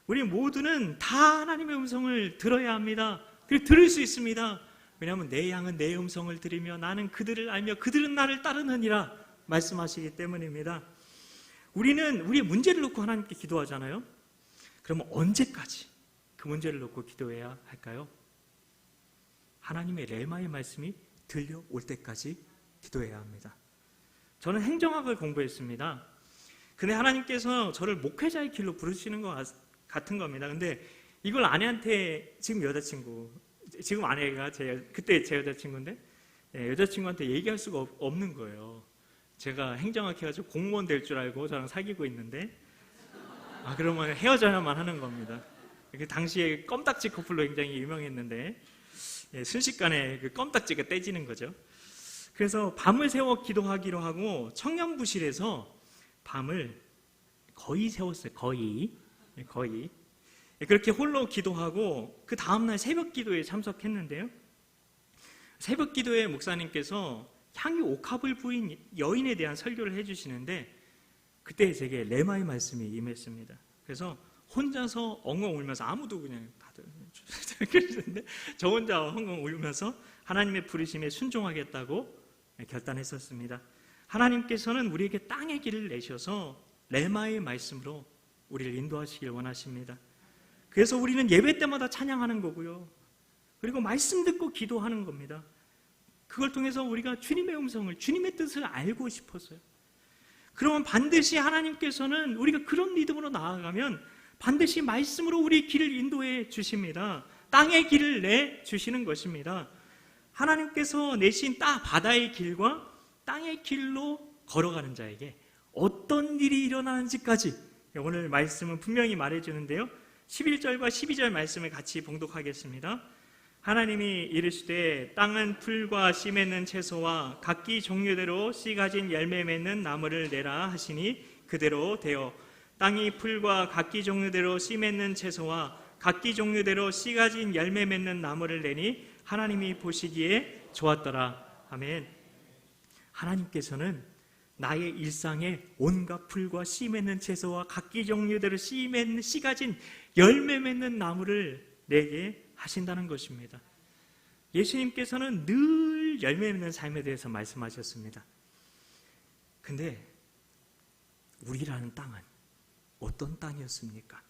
우리 모두는 다 하나님의 음성을 들어야 합니다. 그리고 들을 수 있습니다. 왜냐하면 내 양은 내 음성을 들으며 나는 그들을 알며 그들은 나를 따르느니라 말씀하시기 때문입니다. 우리는 우리의 문제를 놓고 하나님께 기도하잖아요. 그러면 언제까지 그 문제를 놓고 기도해야 할까요? 하나님의 레마의 말씀이 들려올 때까지 기도해야 합니다. 저는 행정학을 공부했습니다. 근데 하나님께서 저를 목회자의 길로 부르시는 것 같은 겁니다. 근데 이걸 아내한테 지금 아내가 그때 제 여자친구인데 여자친구한테 얘기할 수가 없는 거예요. 제가 행정학 해가지고 공무원 될 줄 알고 저랑 사귀고 있는데 그러면 헤어져야만 하는 겁니다. 그 당시에 껌딱지 커플로 굉장히 유명했는데 순식간에 그 껌딱지가 떼지는 거죠. 그래서 밤을 새워 기도하기로 하고 청년부실에서 밤을 거의 새웠어요. 거의 그렇게 홀로 기도하고 그 다음날 새벽 기도에 참석했는데요. 새벽 기도에 목사님께서 향유 옥합을 부인 여인에 대한 설교를 해주시는데 그때 제게 레마의 말씀이 임했습니다. 그래서 혼자서 엉엉 울면서, 아무도 그냥 다들 그러는데 저 혼자 엉엉 울면서 하나님의 부르심에 순종하겠다고 결단했었습니다. 하나님께서는 우리에게 땅의 길을 내셔서 레마의 말씀으로 우리를 인도하시길 원하십니다. 그래서 우리는 예배 때마다 찬양하는 거고요, 그리고 말씀 듣고 기도하는 겁니다. 그걸 통해서 우리가 주님의 음성을, 주님의 뜻을 알고 싶었어요. 그러면 반드시 하나님께서는 우리가 그런 믿음으로 나아가면 반드시 말씀으로 우리 길을 인도해 주십니다. 땅의 길을 내 주시는 것입니다. 하나님께서 내신 바다의 길과 땅의 길로 걸어가는 자에게 어떤 일이 일어나는지까지 오늘 말씀은 분명히 말해주는데요, 11절과 12절 말씀을 같이 봉독하겠습니다. 하나님이 이르시되 땅은 풀과 씨 맺는 채소와 각기 종류대로 씨 가진 열매 맺는 나무를 내라 하시니 그대로 되어 땅이 풀과 각기 종류대로 씨 맺는 채소와 각기 종류대로 씨 가진 열매 맺는 나무를 내니 하나님이 보시기에 좋았더라. 아멘. 하나님께서는 나의 일상에 온갖 풀과 씨 맺는 채소와 각기 종류대로 씨 가진 열매 맺는 나무를 내게 하신다는 것입니다. 예수님께서는 늘 열매 맺는 삶에 대해서 말씀하셨습니다. 근데 우리라는 땅은 어떤 땅이었습니까?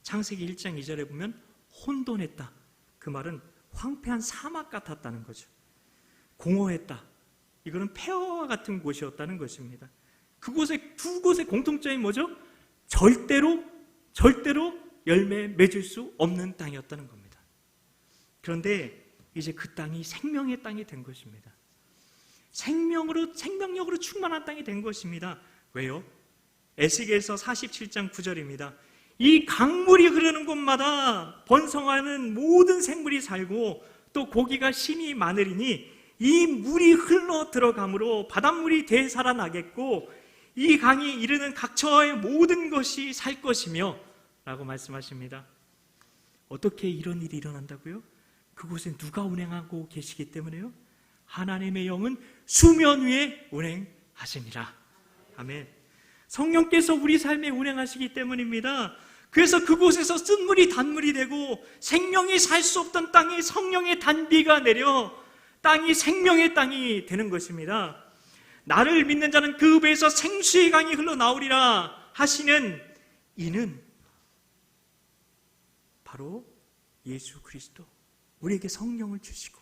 창세기 1장 2절에 보면 혼돈했다. 그 말은 황폐한 사막 같았다는 거죠. 공허했다. 이거는 폐허와 같은 곳이었다는 것입니다. 그곳에 두 곳의 공통점이 뭐죠? 절대로 열매 맺을 수 없는 땅이었다는 겁니다. 그런데 이제 그 땅이 생명의 땅이 된 것입니다. 생명력으로 충만한 땅이 된 것입니다. 왜요? 에스겔서 47장 9절입니다. 이 강물이 흐르는 곳마다 번성하는 모든 생물이 살고 또 고기가 심히 많으리니 이 물이 흘러 들어가므로 바닷물이 되살아나겠고 이 강이 이르는 각처의 모든 것이 살 것이며 라고 말씀하십니다. 어떻게 이런 일이 일어난다고요? 그곳에 누가 운행하고 계시기 때문에요? 하나님의 영은 수면 위에 운행하시니라. 아멘. 성령께서 우리 삶에 운행하시기 때문입니다. 그래서 그곳에서 쓴물이 단물이 되고 생명이 살 수 없던 땅에 성령의 단비가 내려 땅이 생명의 땅이 되는 것입니다. 나를 믿는 자는 그 배에서 생수의 강이 흘러나오리라 하시는 이는 바로 예수 그리스도, 우리에게 성령을 주시고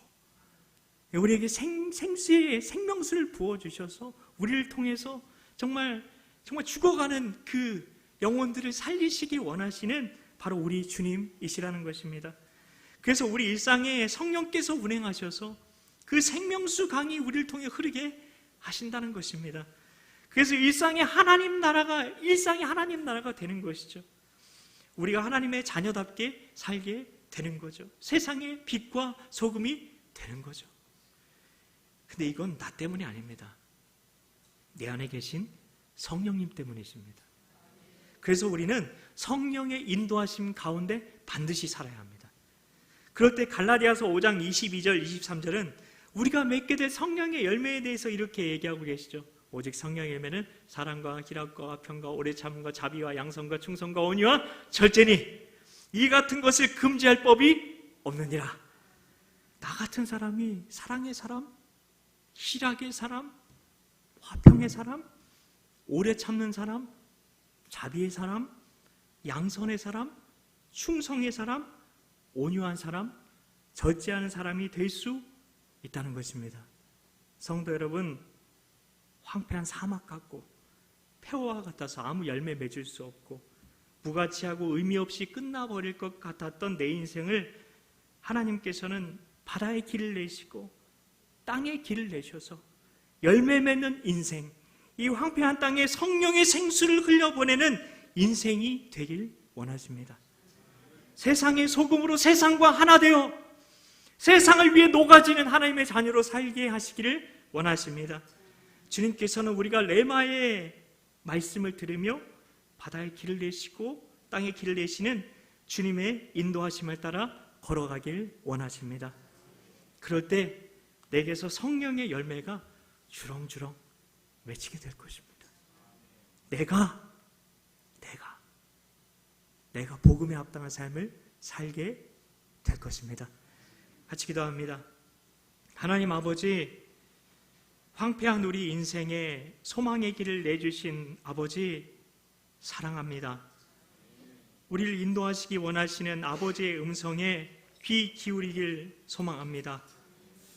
우리에게 생수의 생명수를 부어주셔서 우리를 통해서 정말 죽어가는 그 영혼들을 살리시기 원하시는 바로 우리 주님이시라는 것입니다. 그래서 우리 일상에 성령께서 운행하셔서 그 생명수 강이 우리를 통해 흐르게 하신다는 것입니다. 그래서 일상이 하나님 나라가 되는 것이죠. 우리가 하나님의 자녀답게 살게 되는 거죠. 세상의 빛과 소금이 되는 거죠. 근데 이건 나 때문이 아닙니다. 내 안에 계신 성령님 때문이십니다. 그래서 우리는 성령의 인도하심 가운데 반드시 살아야 합니다. 그럴 때 갈라디아서 5장 22절 23절은 우리가 맺게 될 성령의 열매에 대해서 이렇게 얘기하고 계시죠. 오직 성령의 열매는 사랑과 희락과 평과 오래 참음과 자비와 양선과 충성과 온유와 절제니 이 같은 것을 금지할 법이 없느니라. 나 같은 사람이 사랑의 사람, 희락의 사람, 화평의 사람, 오래 참는 사람, 자비의 사람, 양선의 사람, 충성의 사람, 온유한 사람, 절제하는 사람이 될 수 있다는 것입니다. 성도 여러분, 황폐한 사막 같고 폐허와 같아서 아무 열매 맺을 수 없고 무가치하고 의미 없이 끝나버릴 것 같았던 내 인생을 하나님께서는 바다의 길을 내시고 땅의 길을 내셔서 열매 맺는 인생, 이 황폐한 땅에 성령의 생수를 흘려보내는 인생이 되길 원하십니다. 세상의 소금으로 세상과 하나 되어 세상을 위해 녹아지는 하나님의 자녀로 살게 하시기를 원하십니다. 주님께서는 우리가 레마의 말씀을 들으며 바다의 길을 내시고 땅의 길을 내시는 주님의 인도하심을 따라 걸어가길 원하십니다. 그럴 때 내게서 성령의 열매가 주렁주렁 맺히게 될 것입니다. 내가 내가 복음에 합당한 삶을 살게 될 것입니다. 같이 기도합니다. 하나님 아버지, 황폐한 우리 인생에 소망의 길을 내주신 아버지 사랑합니다. 우리를 인도하시기 원하시는 아버지의 음성에 귀 기울이길 소망합니다.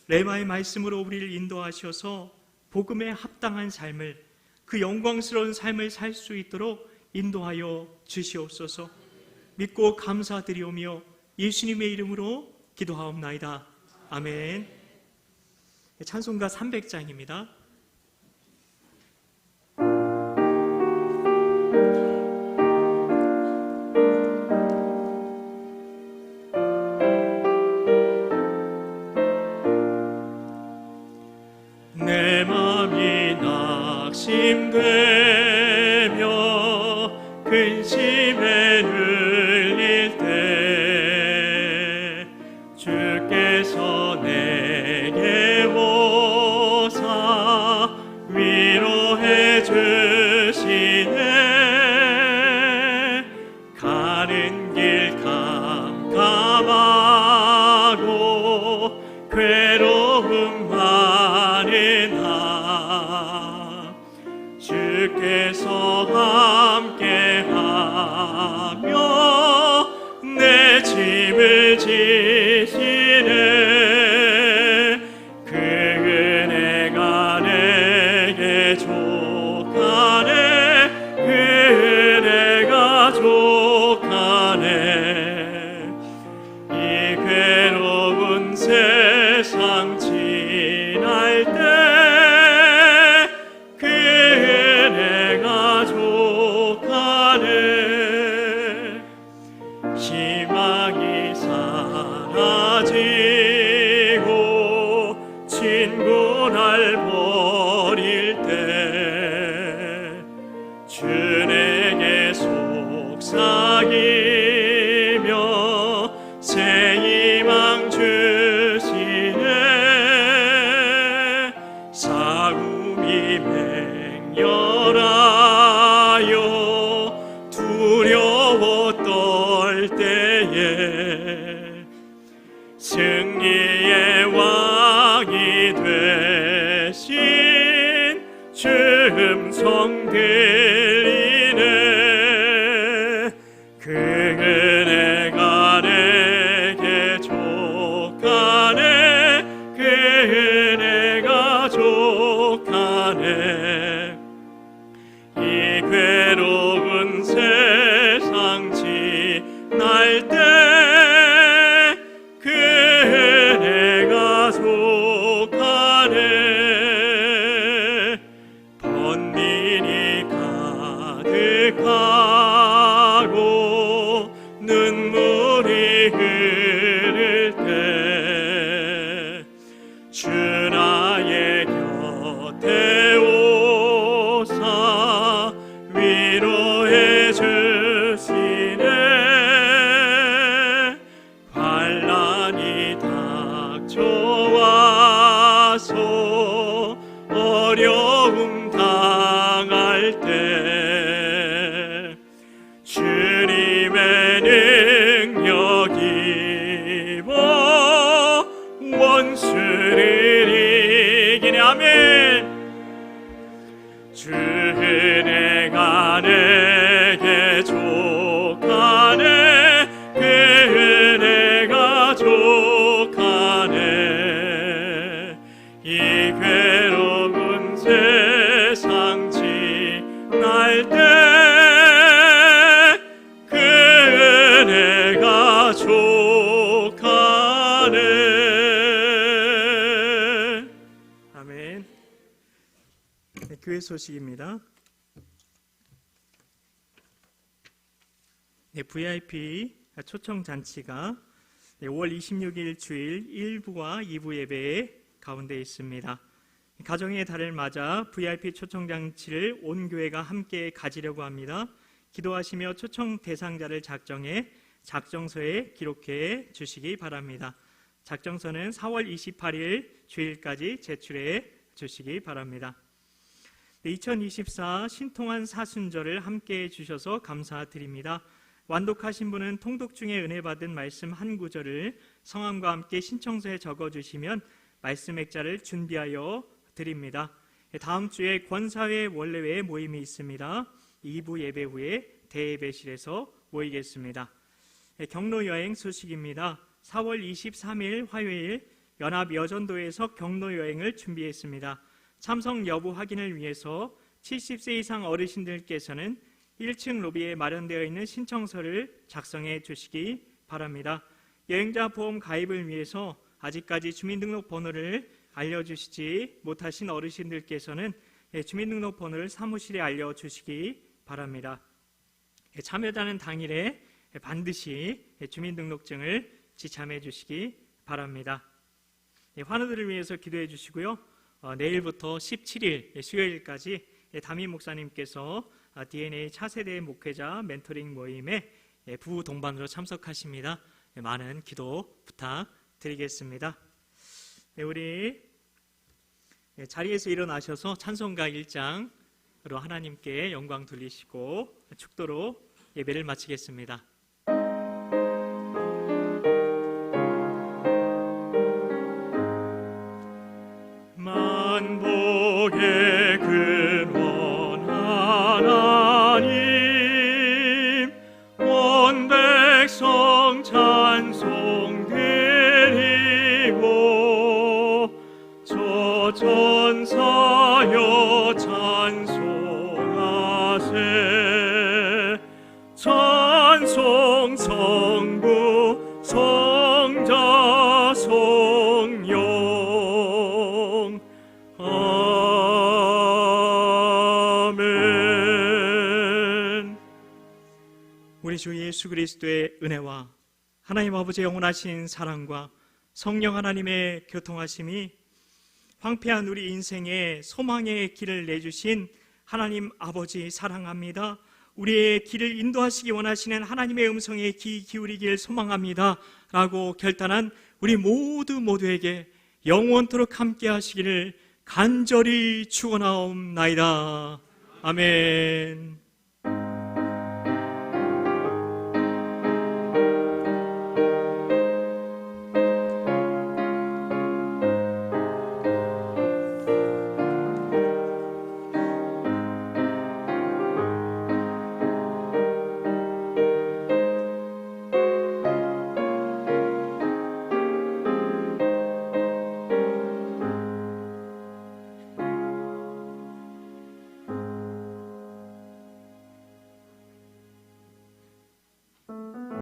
레마의 말씀으로 우리를 인도하셔서 복음에 합당한 삶을, 그 영광스러운 삶을 살 수 있도록 인도하여 주시옵소서. 믿고 감사드리오며 예수님의 이름으로 기도하옵나이다. 아멘. 찬송가 300장입니다. 내 맘이 낙심되며 근심에 눌릴 때 주께서 내게 오사 위로해 주시네. 가는 길 캄캄하고 괴로움 많으나 주께서 함께하며 내 짐을 지시네. 그 은혜가 내게 족하네. 그 은혜가 족하네. 이 괴로운 세상 지날 때 그 은혜가 족하네. 희망이 사라지고 친구 날 버릴 때 주 내게 속삭이며 새 희망 주시네. 싸움이 맹렬하여 두려워 떨 때에 승리의 왕이 되신 주 음성 들리네. 그 은혜가 내게 족하네. 그 은혜가 족하네. 이 괴로운 세상 지날 때 그 은혜가 족하네. 번민이 가득하고 눈물이 흐를 때 주 나의 곁에 오사 위로해 주시네. 환난이 닥쳐와서 어려움 당할 때 주님의 능력 입어 원수를 이기네. 아멘. 주 은혜가 내게 족하네. 그 은혜가 족하네. 이 괴로운 세상 지날 때 그 은혜가 족하네. 아멘. 네, 교회 소식입니다. 네, VIP 초청 잔치가 5월 26일 주일 1부와 2부 예배에 가운데 있습니다. 가정의 달을 맞아 VIP 초청 잔치를 온 교회가 함께 가지려고 합니다. 기도하시며 초청 대상자를 작정해 작정서에 기록해 주시기 바랍니다. 작정서는 4월 28일 주일까지 제출해 주시기 바랍니다. 2024 신통한 사순절을 함께 해주셔서 감사드립니다. 완독하신 분은 통독 중에 은혜 받은 말씀 한 구절을 성함과 함께 신청서에 적어주시면 말씀 액자를 준비하여 드립니다. 다음 주에 권사회 원래회 모임이 있습니다. 2부 예배 후에 대예배실에서 모이겠습니다. 경로 여행 소식입니다. 4월 23일 화요일 연합여전도에서 경로 여행을 준비했습니다. 참석 여부 확인을 위해서 70세 이상 어르신들께서는 1층 로비에 마련되어 있는 신청서를 작성해 주시기 바랍니다. 여행자 보험 가입을 위해서 아직까지 주민등록번호를 알려주시지 못하신 어르신들께서는 주민등록번호를 사무실에 알려주시기 바랍니다. 참여자는 당일에 반드시 주민등록증을 지참해 주시기 바랍니다. 환우들을 위해서 기도해 주시고요. 내일부터 17일 수요일까지 담임 목사님께서 DNA 차세대 목회자 멘토링 모임에 부동반으로 참석하십니다. 많은 기도 부탁드리겠습니다. 우리 자리에서 일어나셔서 찬송가 1장으로 하나님께 영광 돌리시고 축도로 예배를 마치겠습니다. 만복의 근원 하나님 온 백성 찬송 드리고 저 전사여 찬송하세 찬송 성부 성자 성령 아멘. 우리 주 예수 그리스도의 은혜와 하나님 아버지의 영원하신 사랑과 성령 하나님의 교통하심이 황폐한 우리 인생의 소망의 길을 내주신 하나님 아버지 사랑합니다. 우리의 길을 인도하시기 원하시는 하나님의 음성에 귀 기울이길 소망합니다 라고 결단한 우리 모두에게 영원토록 함께 하시기를 간절히 축원하옵나이다. 아멘.